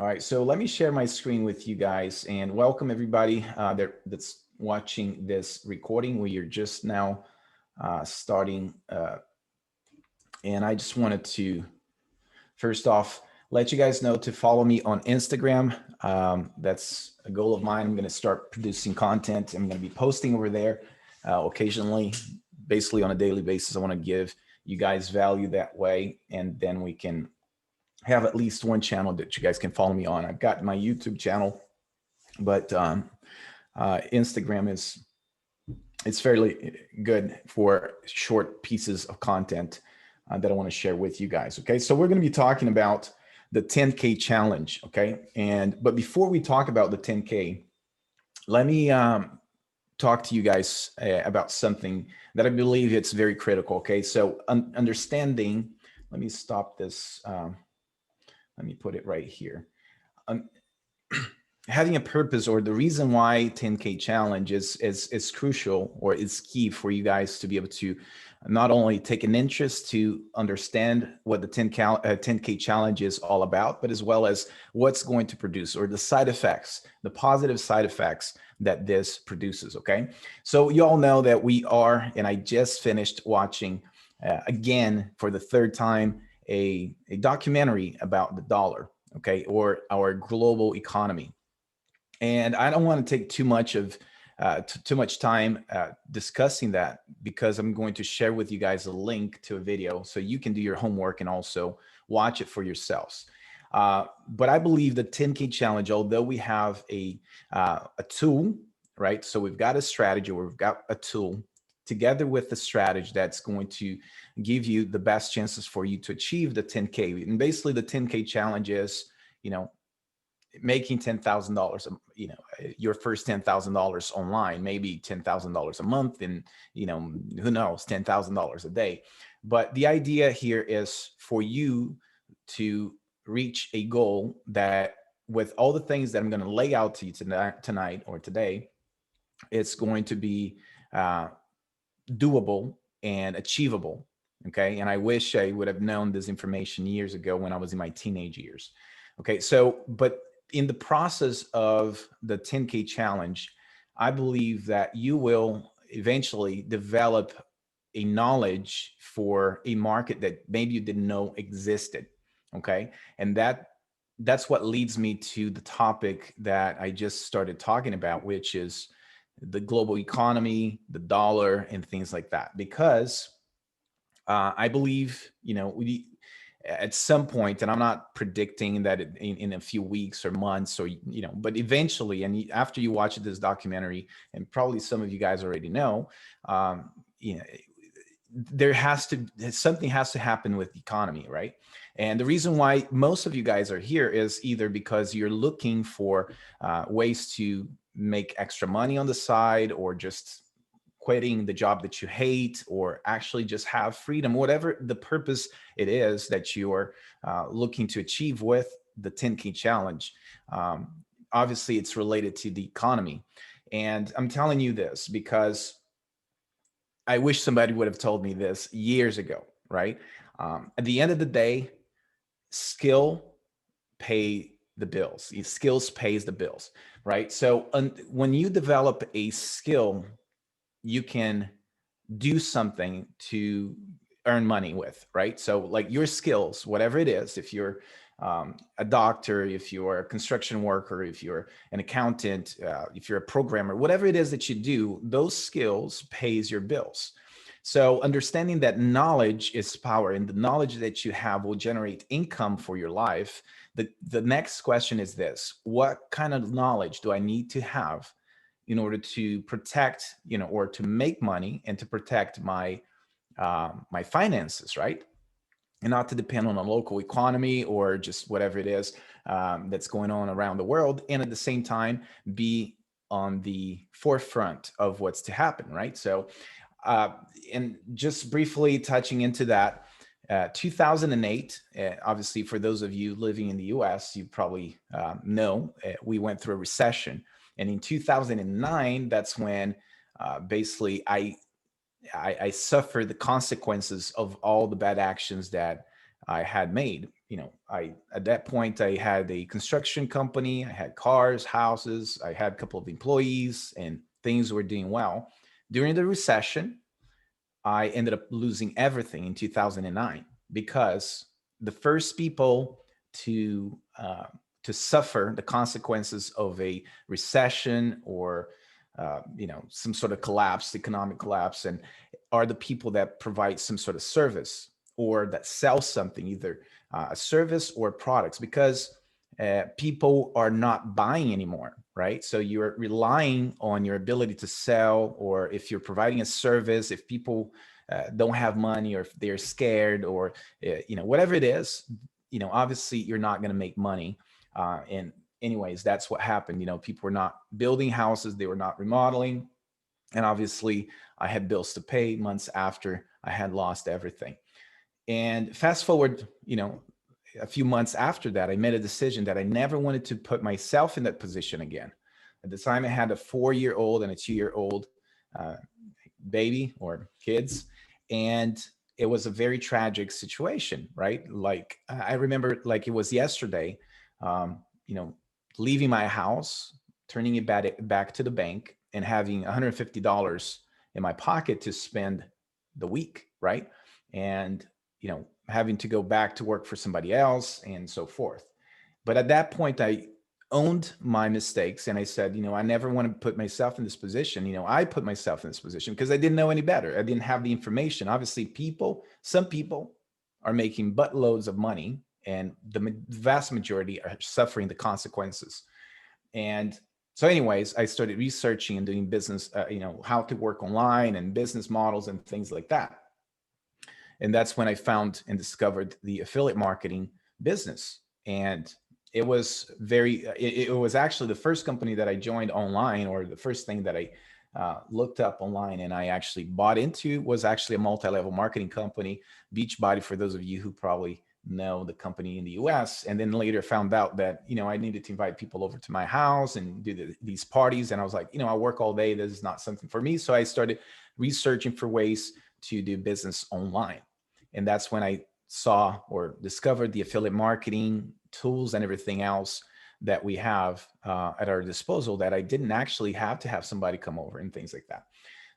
All right, so let me share my screen with you guys and welcome everybody that's watching this recording. We are just now starting, and I just wanted to first off let you guys know to follow me on Instagram. That's a goal of mine. I'm going to start producing content. I'm going to be posting over there occasionally, basically on a daily basis. I want to give you guys value that way, and then we can have at least one channel that you guys can follow me on. I've got my YouTube channel, but Instagram is it's fairly good for short pieces of content that I want to share with you guys. Okay, so we're going to be talking about the 10K challenge. Okay, but before we talk about the 10K, let me talk to you guys about something that I believe it's very critical. Okay, so understanding. Let me stop this. Let me put it right here. Um, Having a purpose, or the reason why 10K challenge is crucial, or is key for you guys to be able to not only take an interest to understand what the 10K challenge is all about, but as well as what's going to produce, or the side effects, the positive side effects that this produces. Okay, so you all know that we are, and I just finished watching again for the third time a documentary about the dollar, okay, or our global economy. And I don't want to take too much of too much time discussing that, because I'm going to share with you guys a link to a video so you can do your homework and also watch it for yourselves. But I believe the 10K challenge, although we have a tool, right? So we've got a strategy, or we've got a tool together with the strategy that's going to give you the best chances for you to achieve the 10K. And basically the 10K challenge is, you know, making $10,000, your first $10,000 online, maybe $10,000 a month, and who knows, $10,000 a day. But the idea here is for you to reach a goal that, with all the things that I'm going to lay out to you tonight or today, it's going to be doable and achievable. Okay. And I wish I would have known this information years ago when I was in my teenage years. Okay. So, but in the process of the 10K challenge, I believe that you will eventually develop a knowledge for a market that maybe you didn't know existed. Okay. And that's what leads me to the topic that I just started talking about, which is the global economy, the dollar, and things like that. Because I believe, at some point, and I'm not predicting that in a few weeks or months, or but eventually, and after you watch this documentary, and probably some of you guys already know, um, you know, something has to happen with the economy, right? And the reason why most of you guys are here is either because you're looking for ways to make extra money on the side, or just quitting the job that you hate, or actually just have freedom, whatever the purpose it is that you're looking to achieve with the 10K challenge. Obviously, it's related to the economy. And I'm telling you this because I wish somebody would have told me this years ago, right? At the end of the day, skill pay the bills. Skills pays the bills, right? So when you develop a skill, you can do something to earn money with, right? So like your skills, whatever it is, if you're a doctor, if you're a construction worker, if you're an accountant, if you're a programmer, whatever it is that you do, those skills pays your bills. So understanding that knowledge is power, and the knowledge that you have will generate income for your life. The next question is this: what kind of knowledge do I need to have in order to protect, or to make money and to protect my finances, right? And not to depend on a local economy or just whatever it is that's going on around the world, and at the same time be on the forefront of what's to happen, right? So, and just briefly touching into that, 2008, obviously, for those of you living in the US, you probably know we went through a recession. And in 2009, that's when basically I suffered the consequences of all the bad actions that I had made. at that point I had a construction company, I had cars, houses, I had a couple of employees, and things were doing well. During the recession, I ended up losing everything in 2009 because the first people to uh, to suffer the consequences of a recession or some sort of collapse, economic collapse, and are the people that provide some sort of service or that sell something, either a service or products, because people are not buying anymore, right? So you're relying on your ability to sell, or if you're providing a service, if people don't have money, or if they're scared, or whatever it is, obviously you're not going to make money. And anyways, that's what happened. People were not building houses, they were not remodeling, and obviously I had bills to pay months after I had lost everything. And fast forward, a few months after that, I made a decision that I never wanted to put myself in that position again. At the time, I had a 4-year-old and a 2-year-old uh, baby or kids, and it was a very tragic situation, right? Like I remember, like it was yesterday, um, you know, leaving my house, turning it back to the bank, and having $150 in my pocket to spend the week, right? And having to go back to work for somebody else and so forth. But at that point, I owned my mistakes and I said, I never want to put myself in this position. I put myself in this position because I didn't know any better. I didn't have the information. Obviously, some people are making buttloads of money, and the vast majority are suffering the consequences. And so anyways, I started researching and doing business, how to work online and business models and things like that. And that's when I found and discovered the affiliate marketing business. And it was it was actually the first company that I joined online, or the first thing that I looked up online and I actually bought into, was actually a multi-level marketing company, Beachbody, for those of you who probably know the company in the US. And then later found out that, I needed to invite people over to my house and do these parties. And I was like, I work all day. This is not something for me. So I started researching for ways to do business online. And that's when I saw or discovered the affiliate marketing tools and everything else that we have at our disposal, that I didn't actually have to have somebody come over and things like that.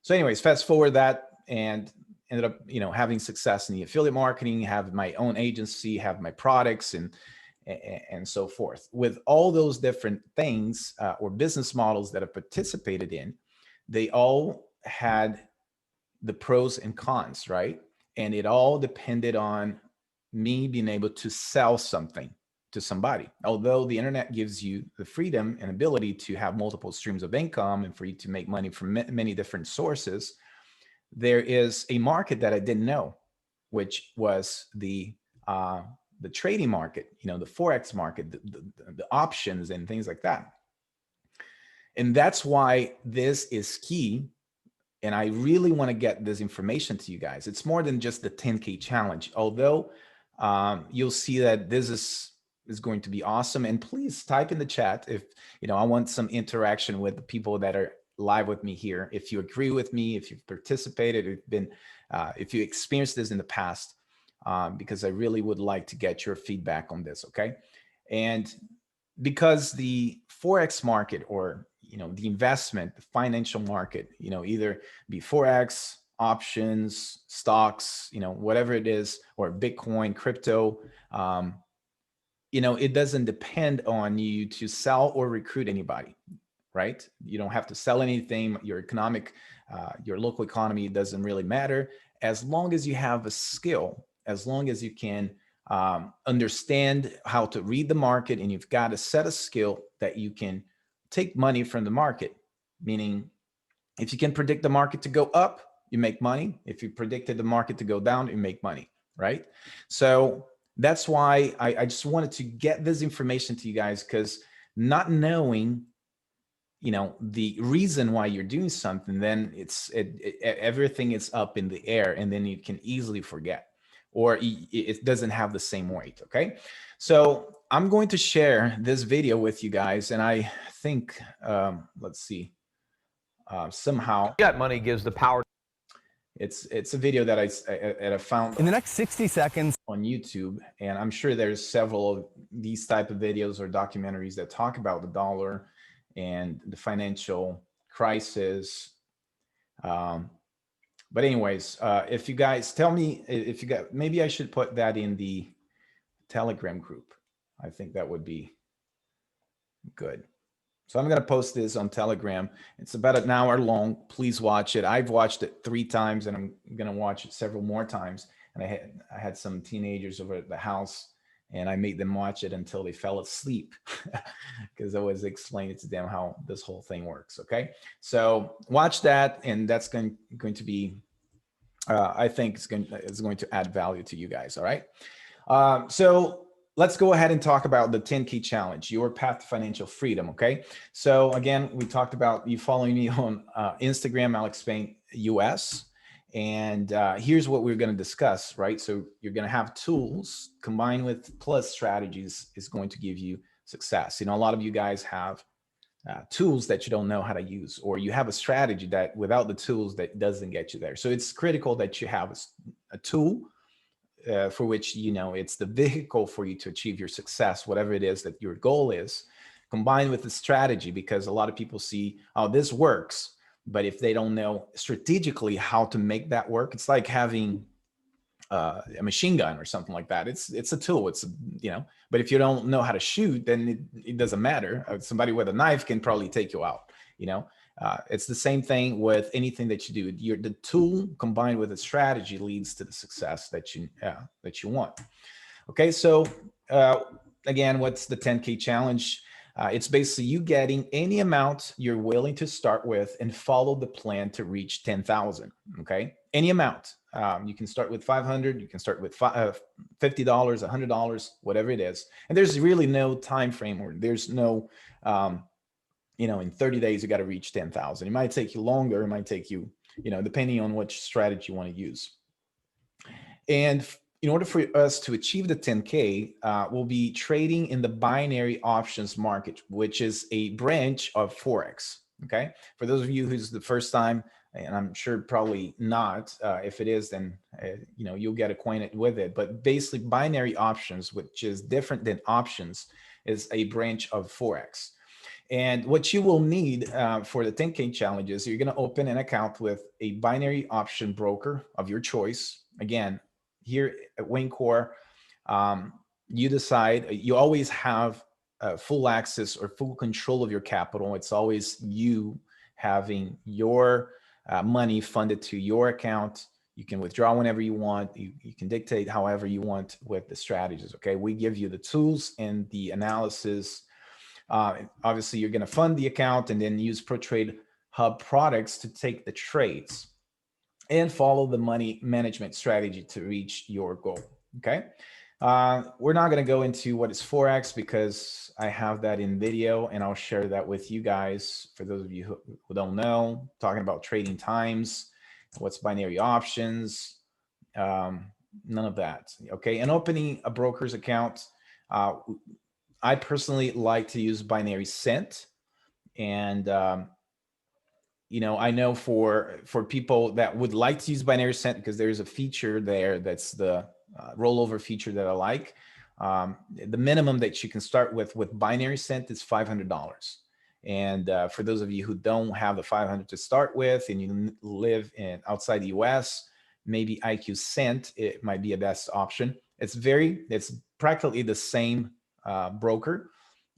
So anyways, fast forward that, and ended up, having success in the affiliate marketing, have my own agency, have my products, and so forth. With all those different things or business models that I participated in, they all had the pros and cons, right? And it all depended on me being able to sell something to somebody. Although the internet gives you the freedom and ability to have multiple streams of income and for you to make money from many different sources, there is a market that I didn't know, which was the trading market, the Forex market, the options and things like that. And that's why this is key. And I really want to get this information to you guys. It's more than just the 10K challenge, although you'll see that this is going to be awesome. And please type in the chat if, I want some interaction with the people that are live with me here. If you agree with me, if you've participated, if you experienced this in the past, because I really would like to get your feedback on this, okay? And because the Forex market, or the investment, the financial market, either be Forex, options, stocks, whatever it is, or Bitcoin, crypto, it doesn't depend on you to sell or recruit anybody, right? You don't have to sell anything. Your local economy doesn't really matter, as long as you have a skill, as long as you can understand how to read the market, and you've got a set of skill that you can take money from the market. Meaning, if you can predict the market to go up, you make money. If you predicted the market to go down, you make money, right? So that's why I just wanted to get this information to you guys, because not knowing the reason why you're doing something, then everything is up in the air, and then you can easily forget, or it doesn't have the same weight. Okay, so I'm going to share this video with you guys, and I think let's see, somehow Fiat money gives the power. It's a video that I found In the next 60 seconds on YouTube, and I'm sure there's several of these type of videos or documentaries that talk about the dollar and the financial crisis. Um, but anyways, if you guys tell me if you got, maybe I should put that in the Telegram group. I think that would be good. So I'm going to post this on Telegram. It's about an hour long. Please watch it. I've watched it 3 times, and I'm going to watch it several more times. And I had some teenagers over at the house, and I made them watch it until they fell asleep because I was explaining to them how this whole thing works. Okay, so watch that, and that's going to be, I think it's going to add value to you guys. All right. So let's go ahead and talk about the 10K challenge, your path to financial freedom. Okay. So again, we talked about you following me on Instagram, Alex Paim US. And here's what we're going to discuss, right? So you're going to have tools combined with plus strategies is going to give you success. You know, a lot of you guys have tools that you don't know how to use, or you have a strategy that without the tools that doesn't get you there. So it's critical that you have a tool for which, you know, it's the vehicle for you to achieve your success, whatever it is that your goal is, combined with the strategy, because a lot of people see, oh, this works, but if they don't know strategically how to make that work, it's like having a machine gun or something like that. It's a tool. It's, you know, but if you don't know how to shoot, then it doesn't matter. Somebody with a knife can probably take you out, you know. It's the same thing with anything that you do. The tool combined with a strategy leads to the success that you want. Okay, so again, what's the 10K challenge? It's basically you getting any amount you're willing to start with and follow the plan to reach 10,000. Okay, any amount. You can start with 500. You can start with $50, $100, whatever it is. And there's really no time frame, or there's no you know, in 30 days, you got to reach 10,000. It might take you longer. It might take you, you know, depending on which strategy you want to use. And in order for us to achieve the 10K, we'll be trading in the binary options market, which is a branch of Forex. Okay. For those of you who's the first time, and I'm sure probably not, if it is, then, you know, you'll get acquainted with it. But basically binary options, which is different than options, is a branch of Forex. And what you will need for the 10K challenges, you're going to open an account with a binary option broker of your choice. Again, here at Wayne you decide, you always have full access or full control of your capital. It's always you having your money funded to your account. You can withdraw whenever you want. You can dictate however you want with the strategies. Okay. We give you the tools and the analysis. Obviously, you're going to fund the account and then use ProTrade Hub products to take the trades and follow the money management strategy to reach your goal. Okay. We're not going to go into what is Forex because I have that in video and I'll share that with you guys. For those of you who don't know, talking about trading times, what's binary options, none of that. Okay. And opening a broker's account, I personally like to use binary cent, and you know, I know for people that would like to use binary cent because there's a feature there that's the rollover feature that I like. The minimum that you can start with binary cent is $500. And for those of you who don't have the 500 to start with and you live outside the US, maybe IQ Cent, it might be a best option. It's practically the same broker.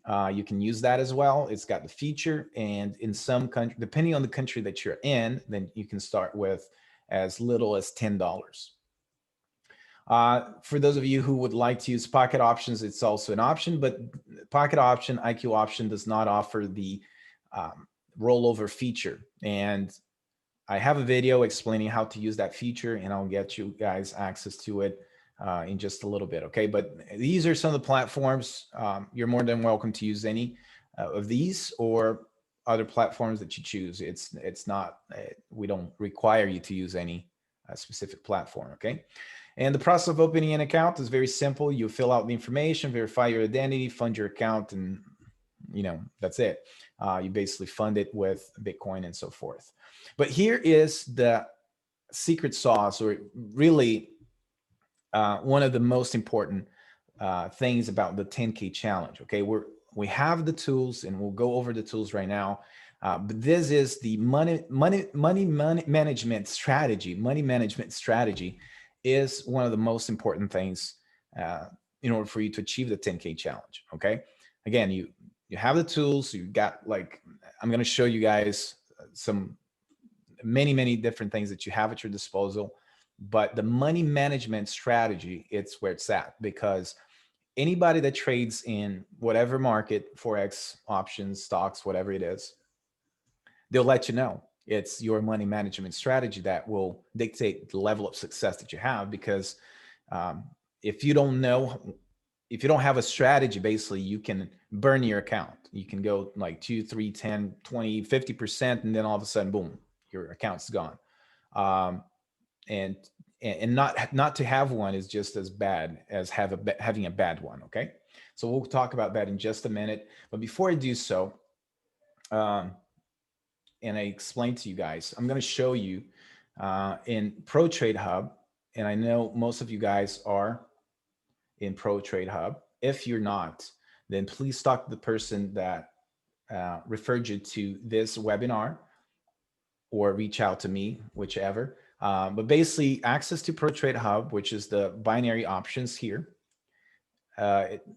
You can use that as well. It's got the feature, and in some country, depending on the country that you're in, then you can start with as little as $10. For those of you who would like to use pocket options, it's also an option, but pocket option, IQ option does not offer the rollover feature. And I have a video explaining how to use that feature, and I'll get you guys access to it in just a little bit. Okay. But these are some of the platforms. You're more than welcome to use any of these or other platforms that you choose. It's not, we don't require you to use any specific platform. Okay. And the process of opening an account is very simple. You fill out the information, verify your identity, fund your account, and you know, that's it. You basically fund it with Bitcoin and so forth. But here is the secret sauce, or really one of the most important things about the 10K challenge. Okay, we have the tools, and we'll go over the tools right now. But this is the money management strategy. Money management strategy is one of the most important things in order for you to achieve the 10K challenge. Okay, again, you have the tools. You got, like, I'm going to show you guys some many different things that you have at your disposal, but the money management strategy, it's where it's at, because anybody that trades in whatever market, forex, options, stocks, whatever it is, they'll let you know it's your money management strategy that will dictate the level of success that you have. Because um, if you don't know, if you don't have a strategy, basically you can burn your account. You can go like 2, 3, 10, 20, 50%, and then all of a sudden, boom, your account's gone. um, and not to have one is just as bad as having a bad one. Okay, so we'll talk about that in just a minute. But before I do so, um, and I explain to you guys, I'm going to show you in Pro Trade Hub, and I know most of you guys are in Pro Trade Hub. If you're not, then please talk to the person that referred you to this webinar, or reach out to me, whichever. But basically, access to Pro Trade Hub, which is the binary options here. Uh, it,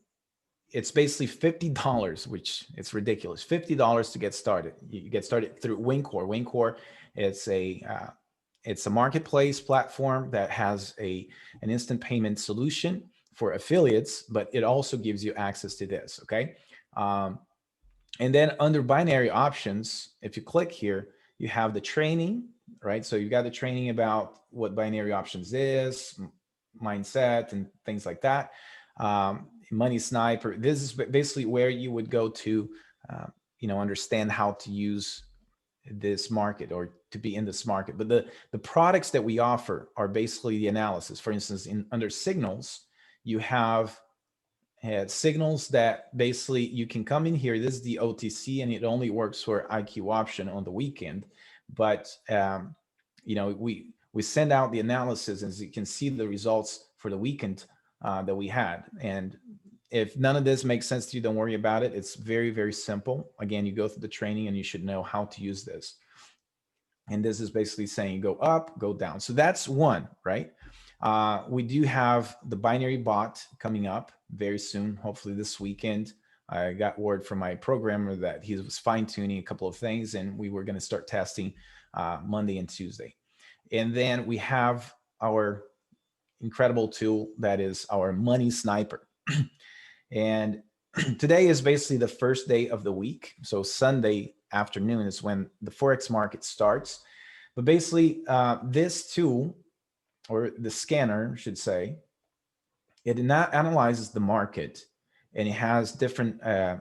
it's basically $50, which it's ridiculous. $50 to get started. You get started through Wincore. Wincore, it's a marketplace platform that has an instant payment solution for affiliates, but it also gives you access to this. Okay. Um, and then under binary options, if you click here, you have the training, right? So you got the training about what binary options is, mindset, and things like that. Money Sniper. This is basically where you would go to, understand how to use this market, or to be in this market. But the products that we offer are basically the analysis. For instance, under signals, you have signals that basically you can come in here. This is the OTC, and it only works for IQ option on the weekend. But we send out the analysis, and as you can see the results for the weekend that we had. And if none of this makes sense to you, don't worry about it. It's very simple. Again, you go through the training, and you should know how to use this. And this is basically saying go up, go down. So that's one, right? We do have the binary bot coming up very soon, hopefully this weekend. I got word from my programmer that he was fine-tuning a couple of things, and we were going to start testing Monday and Tuesday. And then we have our incredible tool that is our Money Sniper. And today is basically the first day of the week. So Sunday afternoon is when the Forex market starts. But basically, this tool, or the scanner, should say, it not analyzes the market, and it has different, it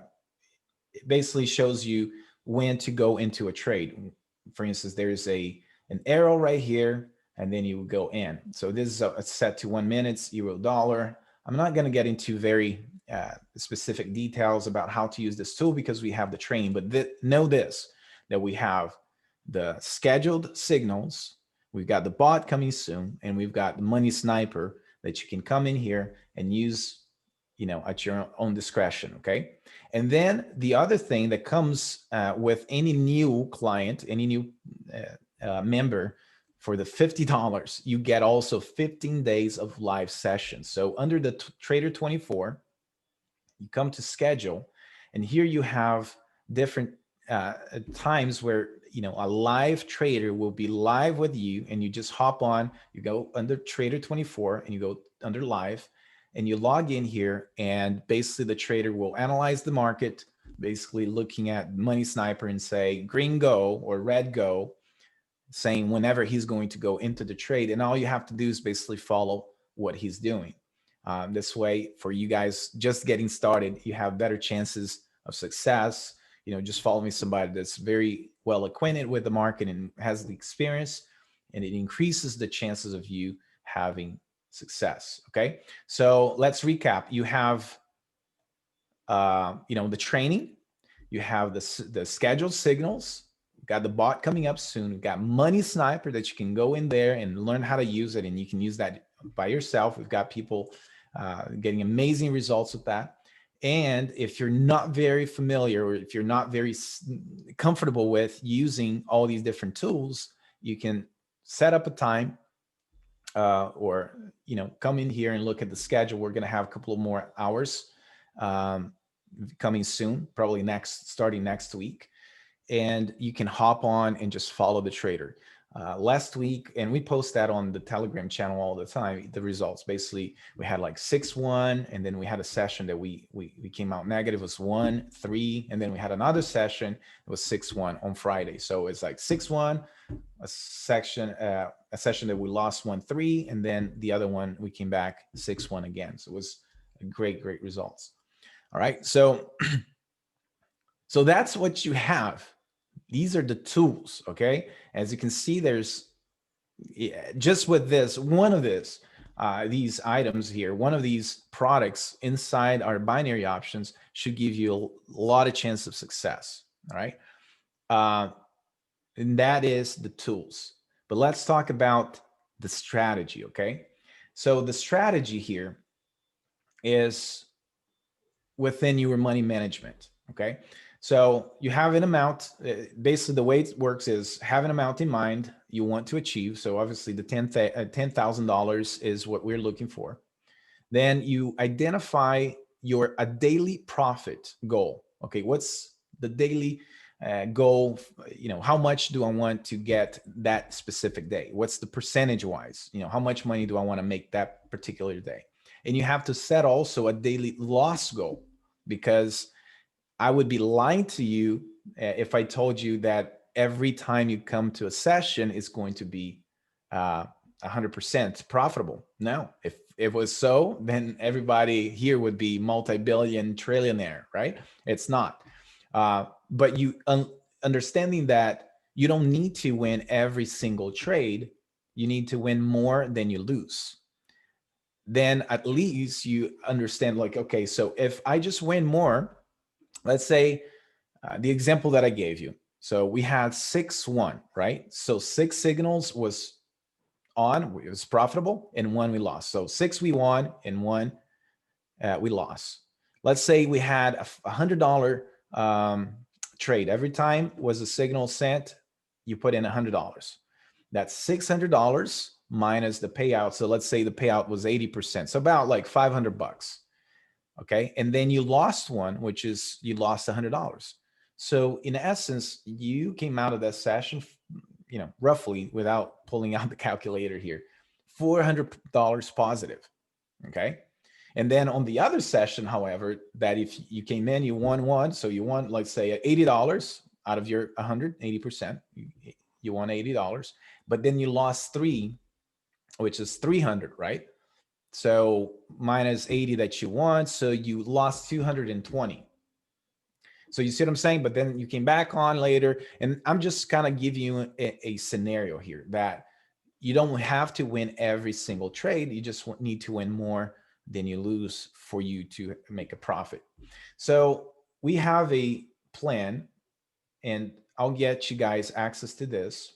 basically shows you when to go into a trade. For instance, there's an arrow right here, and then you will go in. So this is set to 1 minute, euro dollar. I'm not going to get into very specific details about how to use this tool, because we have the training. But know this, that we have the scheduled signals, we've got the bot coming soon, and we've got the Money Sniper that you can come in here and use, at your own discretion. Okay. And then the other thing that comes with any new client, any new member, for the $50, you get also 15 days of live sessions. So under the Trader 24, you come to schedule, and here you have different times where a live trader will be live with you, and you just hop on, you go under Trader 24, and you go under live, and you log in here, and basically the trader will analyze the market, basically looking at Money Sniper and say green go or red go, saying whenever he's going to go into the trade. And all you have to do is basically follow what he's doing. This way, for you guys just getting started, you have better chances of success. Just following somebody that's very well acquainted with the market and has the experience, and it increases the chances of you having success. Okay, so let's recap. You have the training, you have the scheduled signals got the bot coming up soon. We've got Money Sniper that you can go in there and learn how to use it, and you can use that by yourself. We've got people getting amazing results with that. And if you're not very familiar, or if you're not very comfortable with using all these different tools, you can set up a time, or come in here and look at the schedule. We're going to have a couple of more hours coming soon, probably starting next week, and you can hop on and just follow the trader. Last week, and we post that on the Telegram channel all the time, the results. Basically, we had like 6-1, and then we had a session that we came out negative, was 1-3, and then we had another session, it was 6-1 on Friday. So it's like 6-1, a session that we lost 1-3, and then the other one we came back 6-1 again. So it was great results. All right, so so that's what you have. These are the tools, okay? As you can see, there's just with this, one of these items here, one of these products inside our binary options should give you a lot of chance of success, all right? And that is the tools. But let's talk about the strategy, okay? So the strategy here is within your money management, okay? So you have an amount. Basically, the way it works is have an amount in mind you want to achieve. So obviously the $10,000 is what we're looking for. Then you identify a daily profit goal. Okay, what's the daily goal? How much do I want to get that specific day? What's the percentage wise? How much money do I want to make that particular day? And you have to set also a daily loss goal, because I would be lying to you if I told you that every time you come to a session, it's going to be 100% profitable. No, if it was so, then everybody here would be multi-billion trillionaire, right? It's not. But you understanding that you don't need to win every single trade, you need to win more than you lose. Then at least you understand, like, okay, so if I just win more, let's say the example that I gave you. So we had 6-1, right? So 6 signals was on, it was profitable, and 1 we lost. So 6 we won, and 1 we lost. Let's say we had a $100 trade. Every time was a signal sent, you put in $100. That's $600 minus the payout. So let's say the payout was 80%. So about like $500. Okay. And then you lost one, which is you lost $100. So in essence, you came out of that session, roughly, without pulling out the calculator here, $400 positive. Okay. And then on the other session, however, that if you came in, you won one. So you won, let's say, $80 out of your 180%, you won $80, but then you lost 3, which is 300, right? So minus 80 that you won, so you lost 220. So you see what I'm saying? But then you came back on later, and I'm just kind of giving you a scenario here that you don't have to win every single trade. You just need to win more than you lose for you to make a profit. So we have a plan, and I'll get you guys access to this,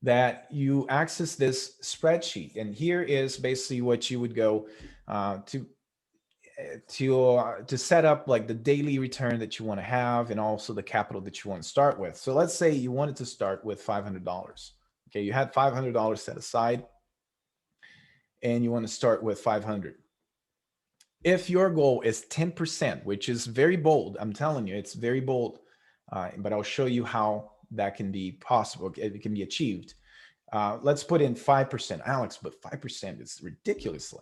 that you access this spreadsheet. And here is basically what you would go to set up like the daily return that you want to have, and also the capital that you want to start with. So let's say you wanted to start with $500. Okay, you had $500 set aside, and you want to start with 500. If your goal is 10%, which is very bold, I'm telling you, it's very bold, but I'll show you how that can be possible. It can be achieved. Let's put in 5%, Alex, but 5% is ridiculously,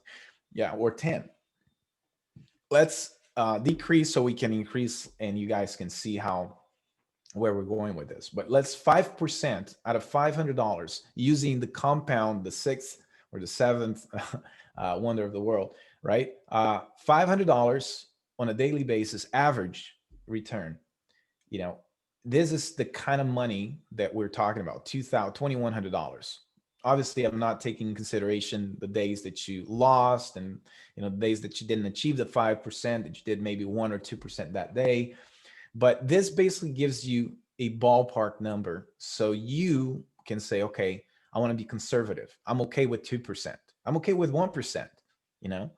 yeah, or 10. Let's decrease so we can increase, and you guys can see where we're going with this. But let's 5% out of $500 using the compound, the 6th or the 7th wonder of the world, right? $500 on a daily basis, average return. This is the kind of money that we're talking about, $2,100. Obviously, I'm not taking in consideration the days that you lost, and the days that you didn't achieve the 5%, that you did maybe 1 or 2% that day. But this basically gives you a ballpark number so you can say, okay, I want to be conservative. I'm okay with 2%. I'm okay with 1%. You know,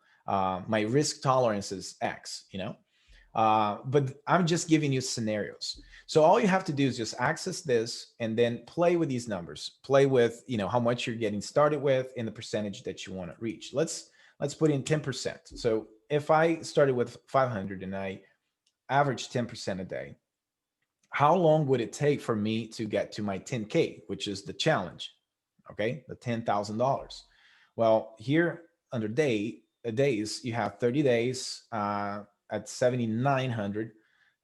my risk tolerance is X, you know, but I'm just giving you scenarios. So all you have to do is just access this and then play with these numbers. Play with, you know, how much you're getting started with and the percentage that you want to reach. Let's put in 10%. So if I started with 500 and I average 10% a day, how long would it take for me to get to my 10K, which is the challenge? Okay, the $10,000. Well, here under days, you have 30 days at 7,900,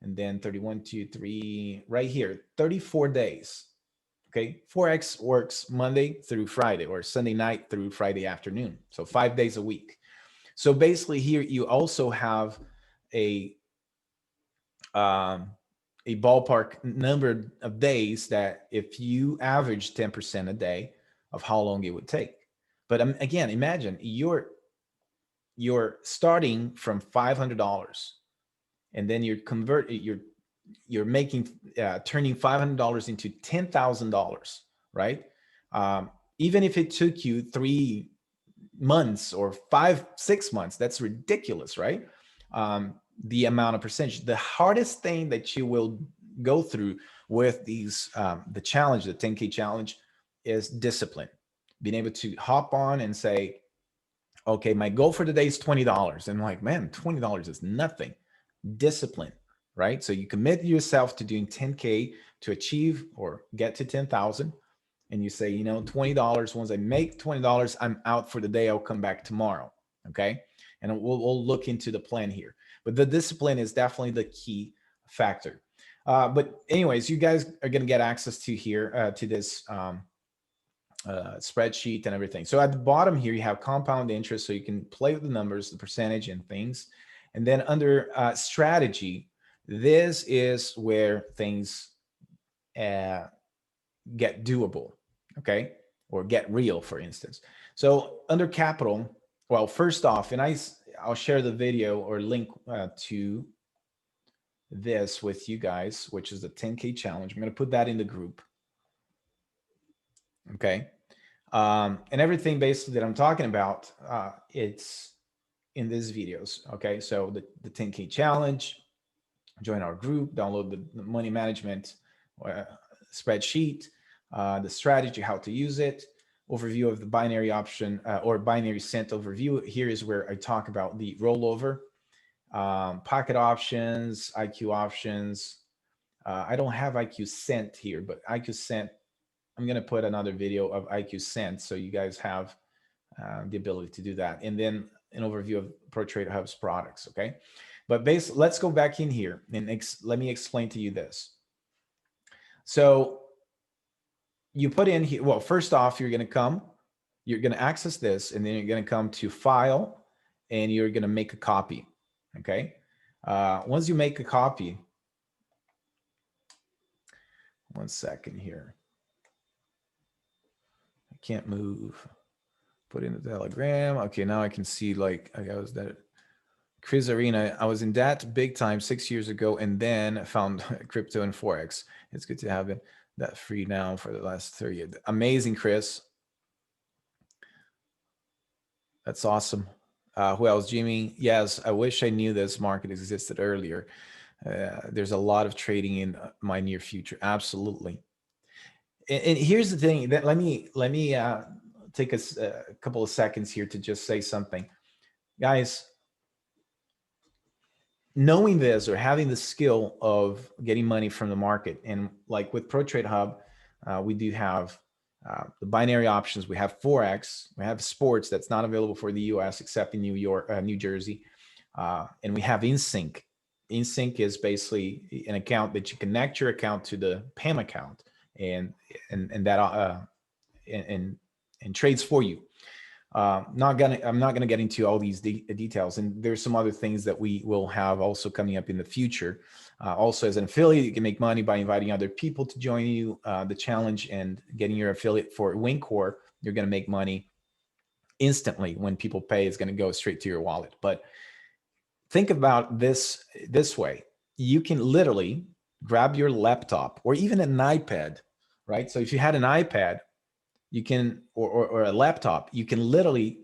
and then 31, 2, 3, right here, 34 days. Okay, Forex works Monday through Friday or Sunday night through Friday afternoon. So 5 days a week. So basically here you also have a um, a ballpark number of days that if you average 10% a day of how long it would take. But again, imagine you're starting from $500 and then you're making turning $500 into $10,000, right? Even if it took you 3 months or 5 6 months, that's ridiculous, right? The amount of percentage. The hardest thing that you will go through with these the challenge, the 10K challenge, is discipline. Being able to hop on and say, okay, my goal for the day is $20. And I'm like, man, $20 is nothing. Discipline, right? So you commit yourself to doing 10K to achieve or get to 10,000. And you say, you know, $20, once I make $20, I'm out for the day. I'll come back tomorrow. Okay. And we'll look into the plan here. But the discipline is definitely the key factor. But anyways, you guys are going to get access to here, to this spreadsheet and everything. So at the bottom here, you have compound interest. So you can play with the numbers, the percentage and things. And then under strategy, this is where things get doable, okay? Or get real, for instance. So under capital, well, first off, and I'll share the video or link to this with you guys, which is the 10K challenge. I'm going to put that in the group. Okay. And everything basically that I'm talking about, it's in these videos. Okay. So the 10K challenge, join our group, download the money management spreadsheet, the strategy, how to use it, overview of the binary option or binary cent overview. Here is where I talk about the rollover, pocket options, IQ options. I don't have IQ cent here, but IQ cent, I'm going to put another video of IQ cent so you guys have the ability to do that. And then an overview of ProTrade Hub's products, okay? But let's go back in here and let me explain to you this. So you put in here, well, first off, you're going to access this, and then you're going to come to File, and you're going to make a copy, okay? Once you make a copy, one second here. I can't move. Put in the Telegram. Okay, now I can see, like, I was that Chris Arena. I was in that big time 6 years ago, and then found crypto and Forex. It's good to have it that free now for the last 30 years. Amazing, Chris. That's awesome. Who else? Jimmy. Yes, I wish I knew this market existed earlier. There's a lot of trading in my near future. Absolutely. And here's the thing that let me take us a couple of seconds here to just say something, guys. Knowing this or having the skill of getting money from the market, and like with ProTrade Hub, we do have the binary options. We have Forex. We have sports that's not available for the U.S. except in New York, New Jersey, and we have InSync. InSync is basically an account that you connect your account to the PAM account, and that and trades for you. I'm not gonna get into all these details, and there's some other things that we will have also coming up in the future. Also, as an affiliate, you can make money by inviting other people to join you the challenge and getting your affiliate for Wincor. You're gonna make money instantly when people pay. It's gonna go straight to your wallet. But think about this way: you can literally grab your laptop or even an iPad, right? So if you had an iPad, you can, or a laptop, you can literally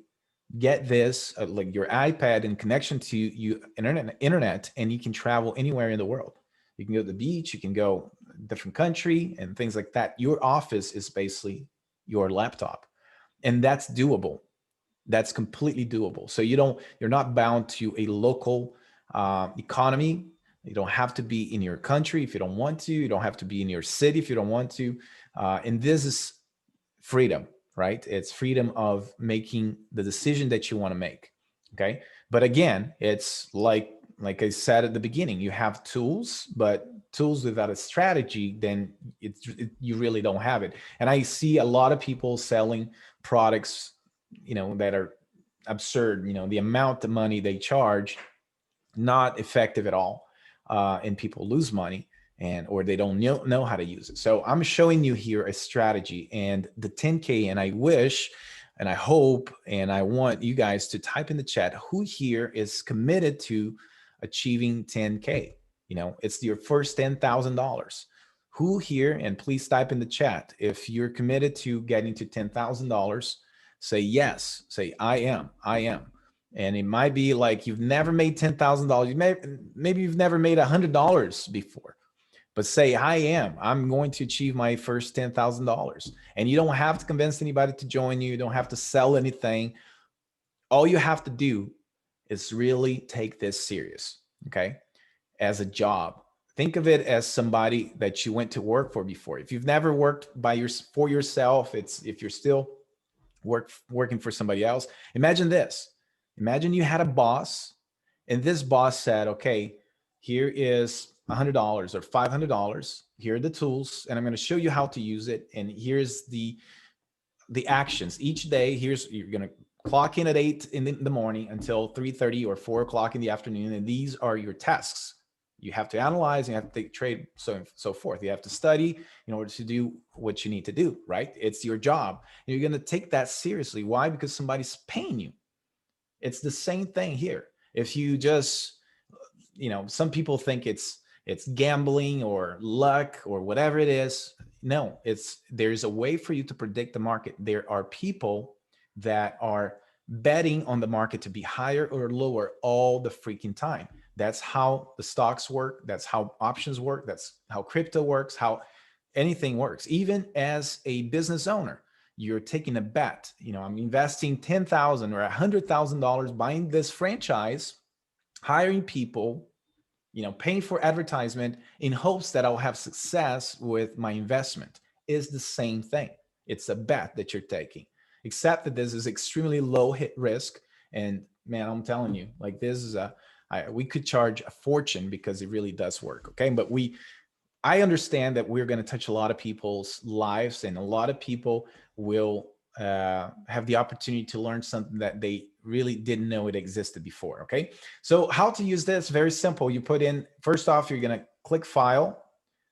get this, like your iPad in connection to you internet, and you can travel anywhere in the world. You can go to the beach, you can go different country and things like that. Your office is basically your laptop, and that's doable. That's completely doable. So you're not bound to a local economy. You don't have to be in your country if you don't want to. You don't have to be in your city if you don't want to. And this is freedom, right? It's freedom of making the decision that you want to make. Okay. But again, it's like I said at the beginning, you have tools, but tools without a strategy, then you really don't have it. And I see a lot of people selling products, that are absurd. The amount of money they charge, not effective at all, and people lose money, or they don't know how to use it. So I'm showing you here a strategy and the 10K, and I wish and I hope and I want you guys to type in the chat who here is committed to achieving 10K. It's your first $10,000. Who here, and please type in the chat if you're committed to getting to $10,000. Say yes. Say I am. And it might be like you've never made $10,000. Maybe you've never made $100 before, but say I am. I'm going to achieve my first $10,000. And you don't have to convince anybody to join you. You don't have to sell anything. All you have to do is really take this serious, okay? As a job. Think of it as somebody that you went to work for before. If you've never worked for yourself, if you're still working for somebody else, imagine this. Imagine you had a boss, and this boss said, okay, here is $100 or $500. Here are the tools, and I'm going to show you how to use it. And here's the actions each day. You're going to clock in at 8 in the morning until 3:30 or 4 o'clock in the afternoon. And these are your tasks. You have to analyze, and you have to take trade, so forth. You have to study in order to do what you need to do, right? It's your job. And you're going to take that seriously. Why? Because somebody's paying you. It's the same thing here. If you just, some people think it's gambling or luck or whatever it is. No, there's a way for you to predict the market. There are people that are betting on the market to be higher or lower all the freaking time. That's how the stocks work. That's how options work. That's how crypto works, how anything works. Even as a business owner, you're taking a bet. I'm investing $10,000 or $100,000 buying this franchise, hiring people, paying for advertisement in hopes that I'll have success with my investment. Is the same thing. It's a bet that you're taking, except that this is extremely low hit risk. And man, I'm telling you, like this is we could charge a fortune because it really does work. Okay. But I understand that we're going to touch a lot of people's lives, and a lot of people will have the opportunity to learn something that they really didn't know it existed before. Okay. So how to use this? Very simple. You put in, first off, you're going to click file,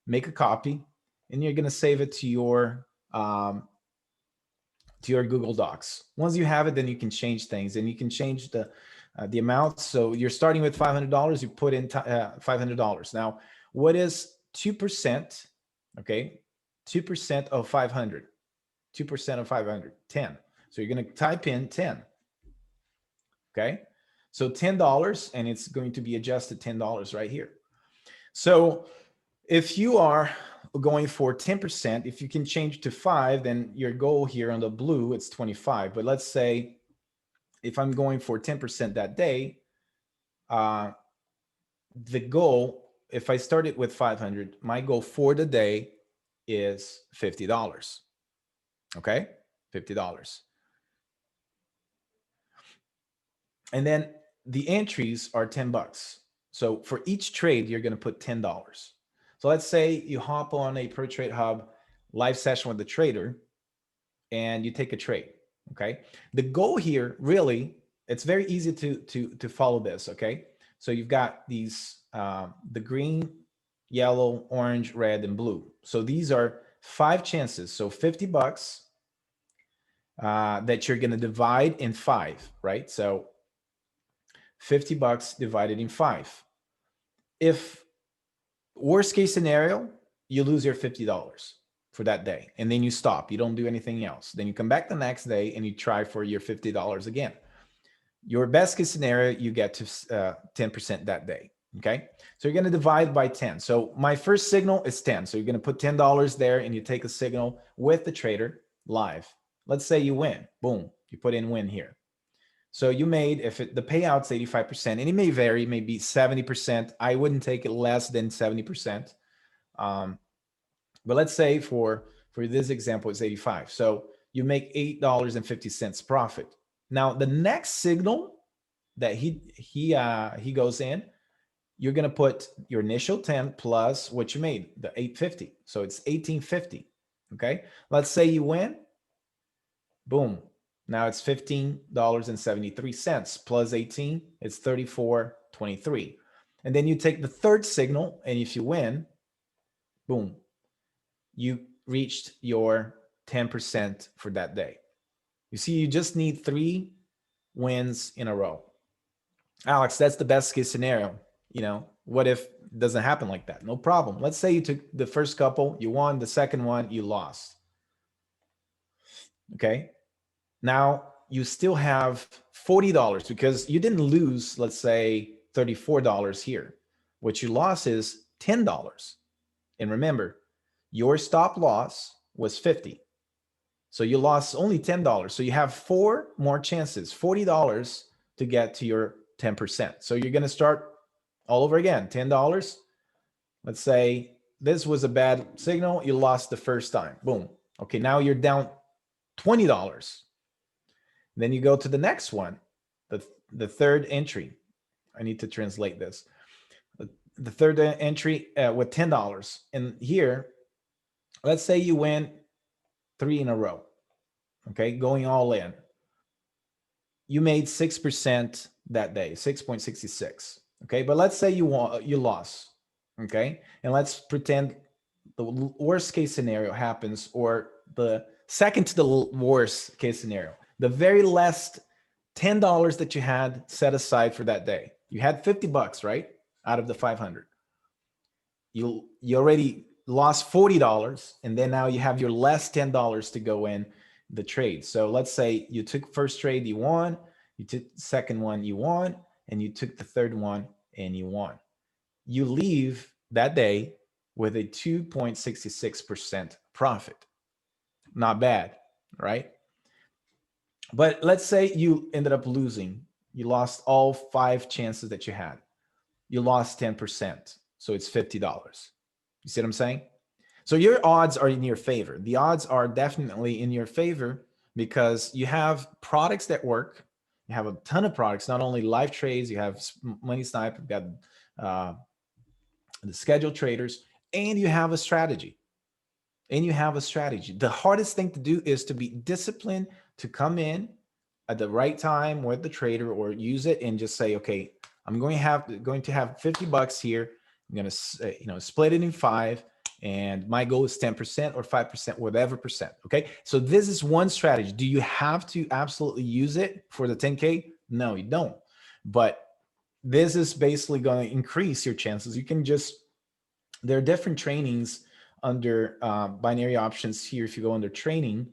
make a copy, and you're going to save it to your Google Docs. Once you have it, then you can change things, and you can change the amount. So you're starting with $500. You put in $500. Now, what is 2%? Okay. 2% of 500. 2% of 500, 10. So you're going to type in 10. Okay. So $10, and it's going to be adjusted $10 right here. So if you are going for 10%, if you can change to 5, then your goal here on the blue, it's 25. But let's say if I'm going for 10% that day, the goal, if I started with 500, my goal for the day is $50. Okay. $50. And then the entries are 10 bucks. So for each trade, you're going to put $10. So let's say you hop on a Pro Trade Hub live session with the trader and you take a trade. Okay. The goal here, really, it's very easy to follow this. Okay. So you've got these, the green, yellow, orange, red, and blue. So these are 5 chances. So 50 bucks that you're going to divide in 5, right? So 50 bucks divided in 5. If Worst case scenario, you lose your $50 for that day, and then you stop. You don't do anything else. Then you come back the next day and you try for your $50 again. Your best case scenario, you get to 10% that day. Okay. So you're going to divide by 10. So my first signal is 10. So you're going to put $10 there and you take a signal with the trader live. Let's say you win. Boom. You put in win here. So you made, if the payout's 85%, and it may vary, maybe 70%. I wouldn't take it less than 70%. But let's say for this example, it's 85. So you make $8.50 profit. Now the next signal that he goes in, you're gonna put your initial 10 plus what you made, the 850. So it's 1850. Okay. Let's say you win. Boom. Now it's $15.73 plus 18. It's 34.23. And then you take the third signal, and if you win, boom, you reached your 10% for that day. You see, you just need 3 wins in a row. Alex, that's the best case scenario. What if it doesn't happen like that? No problem. Let's say you took the first couple, you won, the second one, you lost. Okay. Now you still have $40 because you didn't lose, let's say, $34 here. What you lost is $10. And remember, your stop loss was 50. So you lost only $10. So you have 4 more chances, $40 to get to your 10%. So you're going to start all over again, $10. Let's say this was a bad signal. You lost the first time. Boom. Okay, now you're down $20. Then you go to the next one, the third entry. I need to translate this. The third entry with $10. And here, let's say you win 3 in a row. Okay, going all in. You made 6% that day, 6.66. Okay, but let's say you lost. Okay, and let's pretend the worst case scenario happens, or the second to the worst case scenario. The very last $10 that you had set aside for that day. You had $50, right? Out of the 500. You already lost $40, and then now you have your last $10 to go in the trade. So let's say you took first trade, you won, you took second one, you won, and you took the third one and you won. You leave that day with a 2.66% profit. Not bad, right? But let's say you ended up losing. You lost all 5 chances that you had. You lost 10%. So it's $50. You see what I'm saying? So your odds are in your favor. The odds are definitely in your favor because you have products that work. You have a ton of products, not only live trades, you have Money Snipe, you've got the scheduled traders, and you have a strategy. The hardest thing to do is to be disciplined, to come in at the right time with the trader, or use it and just say, okay, I'm going to have $50 here. I'm going to split it in 5, and my goal is 10% or 5%, whatever percent. Okay, so this is one strategy. Do you have to absolutely use it for the 10K? No, you don't. But this is basically going to increase your chances. You can just, there are different trainings under binary options here. If you go under training,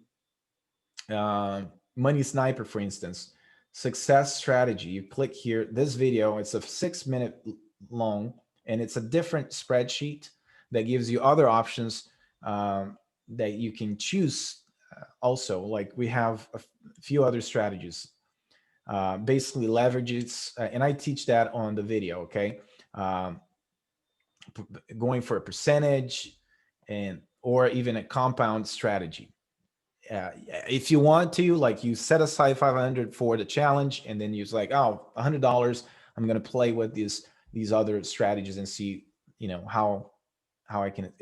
Money Sniper, for instance, success strategy, you click here, this video, it's a 6-minute long, and it's a different spreadsheet that gives you other options that you can choose also. Like we have a few other strategies, basically leverages, and I teach that on the video, okay? Going for a percentage, or even a compound strategy. If you want to, like, you set aside 500 for the challenge, and then you're like, oh, $100, I'm going to play with these other strategies and see, how I can,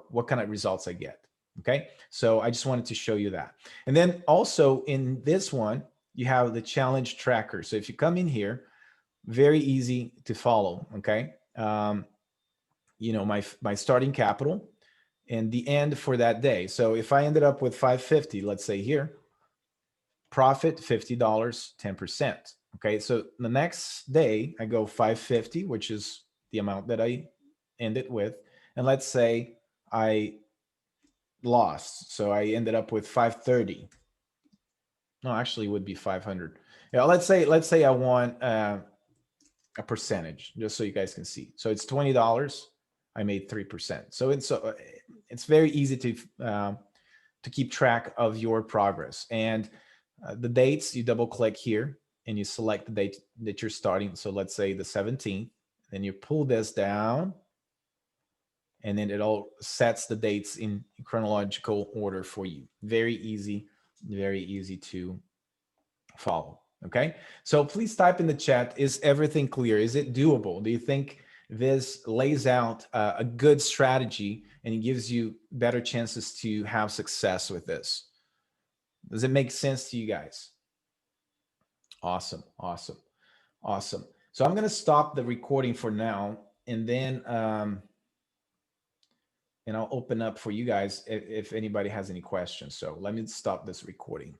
what kind of results I get. Okay. So I just wanted to show you that. And then also in this one, you have the challenge tracker. So if you come in here, very easy to follow. Okay. My starting capital and the end for that day. So if I ended up with 550, let's say here, profit $50, 10%. Okay, so the next day I go 550, which is the amount that I ended with. And let's say I lost. So I ended up with 530. No, actually it would be 500. Yeah, let's say I want a percentage, just so you guys can see. So it's $20. I made 3%. So it's very easy to keep track of your progress. And the dates, you double click here and you select the date that you're starting. So let's say the 17th. Then you pull this down, and then it all sets the dates in chronological order for you. Very easy to follow. Okay, so please type in the chat, is everything clear? Is it doable? Do you think this lays out a good strategy and it gives you better chances to have success with this? Does it make sense to you guys? Awesome, awesome, awesome. So I'm going to stop the recording for now, and then and I'll open up for you guys if anybody has any questions. So let me stop this recording.